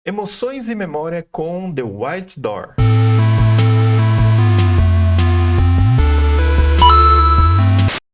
Emoções e memória com The White Door.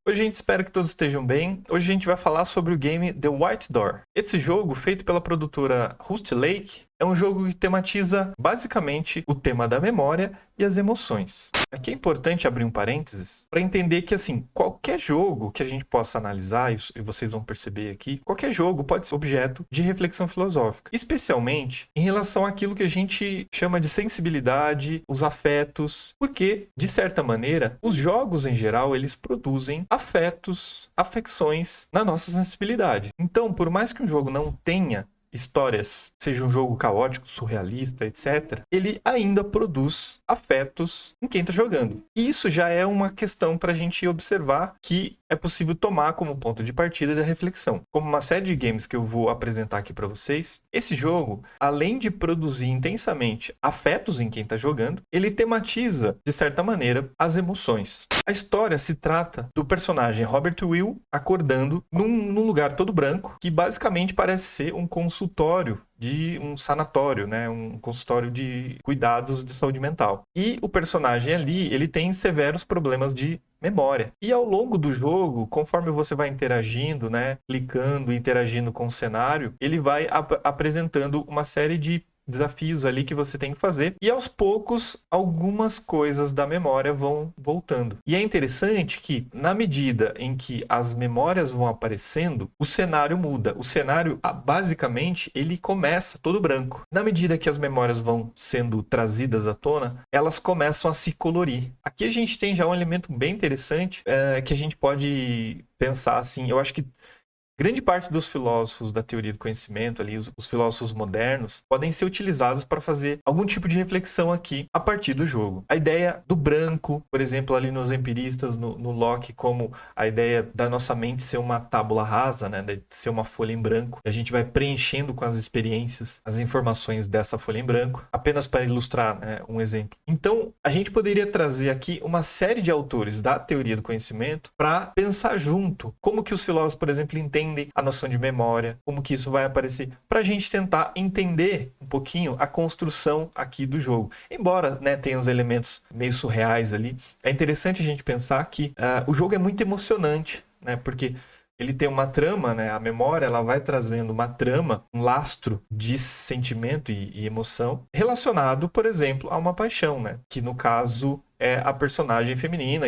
Oi gente, espero que todos estejam bem. Hoje a gente vai falar sobre o game The White Door. Esse jogo, feito pela produtora Rust Lake, é um jogo que tematiza basicamente o tema da memória e as emoções. Aqui é importante abrir um parênteses para entender que, assim, qualquer jogo que a gente possa analisar, e vocês vão perceber aqui, qualquer jogo pode ser objeto de reflexão filosófica, especialmente em relação àquilo que a gente chama de sensibilidade, os afetos, porque, de certa maneira, os jogos em geral, eles produzem afetos, afecções na nossa sensibilidade. Então, por mais que um jogo não tenha histórias, seja um jogo caótico, surrealista, etc., ele ainda produz afetos em quem está jogando. E isso já é uma questão para a gente observar que é possível tomar como ponto de partida da reflexão. Como uma série de games que eu vou apresentar aqui para vocês, esse jogo, além de produzir intensamente afetos em quem está jogando, ele tematiza, de certa maneira, as emoções. A história se trata do personagem Robert Will acordando num lugar todo branco, que basicamente parece ser um consultório de um sanatório, né? Um consultório de cuidados de saúde mental. E o personagem ali, ele tem severos problemas de memória. E ao longo do jogo, conforme você vai interagindo, né? Clicando e interagindo com o cenário, ele vai apresentando uma série de desafios ali que você tem que fazer, e aos poucos algumas coisas da memória vão voltando. E é interessante que, na medida em que as memórias vão aparecendo, o cenário muda. O cenário, basicamente, ele começa todo branco. Na medida que as memórias vão sendo trazidas à tona, elas começam a se colorir. Aqui a gente tem já um elemento bem interessante, que a gente pode pensar assim, eu acho que grande parte dos filósofos da teoria do conhecimento, ali, os filósofos modernos, podem ser utilizados para fazer algum tipo de reflexão aqui a partir do jogo. A ideia do branco, por exemplo, ali nos empiristas, no Locke, como a ideia da nossa mente ser uma tábula rasa, né, de ser uma folha em branco, e a gente vai preenchendo com as experiências as informações dessa folha em branco, apenas para ilustrar, né, um exemplo. Então, a gente poderia trazer aqui uma série de autores da teoria do conhecimento para pensar junto como que os filósofos, por exemplo, entendem a noção de memória, como que isso vai aparecer, para a gente tentar entender um pouquinho a construção aqui do jogo. Embora, né, tenha os elementos meio surreais ali, é interessante a gente pensar que o jogo é muito emocionante, né, porque ele tem uma trama, né, a memória ela vai trazendo uma trama, um lastro de sentimento e emoção relacionado, por exemplo, a uma paixão, né, que no caso é a personagem feminina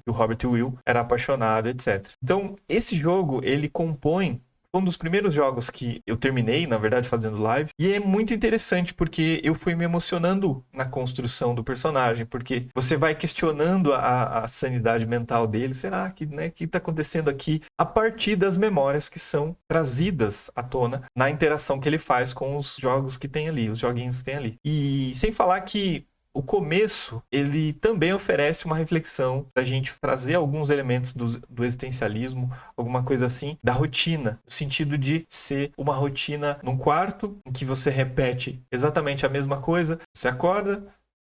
o Robert Will era apaixonado, etc. Então, esse jogo, ele compõe um dos primeiros jogos que eu terminei, na verdade, fazendo live. E é muito interessante, porque eu fui me emocionando na construção do personagem. Porque você vai questionando a sanidade mental dele. Será que, né, que está acontecendo aqui? A partir das memórias que são trazidas à tona na interação que ele faz com os jogos que tem ali, os joguinhos que tem ali. E sem falar que o começo, ele também oferece uma reflexão para a gente trazer alguns elementos do existencialismo, alguma coisa assim, da rotina, no sentido de ser uma rotina num quarto em que você repete exatamente a mesma coisa. Você acorda,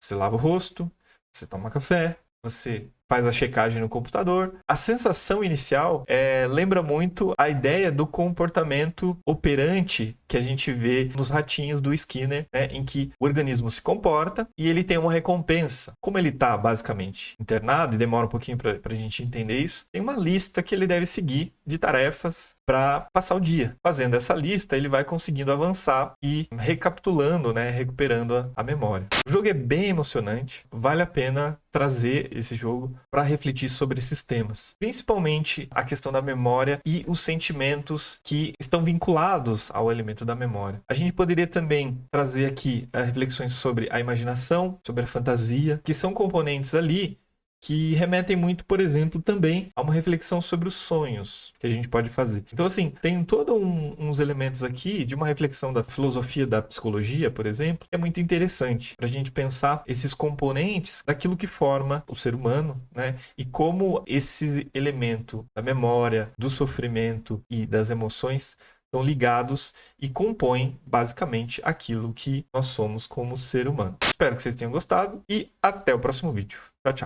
você lava o rosto, você toma café, você faz a checagem no computador. A sensação inicial lembra muito a ideia do comportamento operante que a gente vê nos ratinhos do Skinner, né, em que o organismo se comporta e ele tem uma recompensa. Como ele está basicamente internado, e demora um pouquinho para a gente entender isso, tem uma lista que ele deve seguir de tarefas para passar o dia. Fazendo essa lista, ele vai conseguindo avançar e recapitulando, né, recuperando a memória. O jogo é bem emocionante, vale a pena trazer esse jogo para refletir sobre esses temas. Principalmente a questão da memória e os sentimentos que estão vinculados ao elemento da memória. A gente poderia também trazer aqui reflexões sobre a imaginação, sobre a fantasia, que são componentes ali que remetem muito, por exemplo, também a uma reflexão sobre os sonhos que a gente pode fazer. Então, assim, tem todos uns elementos aqui de uma reflexão da filosofia da psicologia, por exemplo, que é muito interessante para a gente pensar esses componentes daquilo que forma o ser humano, né? E como esse elemento da memória, do sofrimento e das emoções estão ligados e compõem basicamente aquilo que nós somos como ser humano. Espero que vocês tenham gostado e até o próximo vídeo. Tchau, tchau.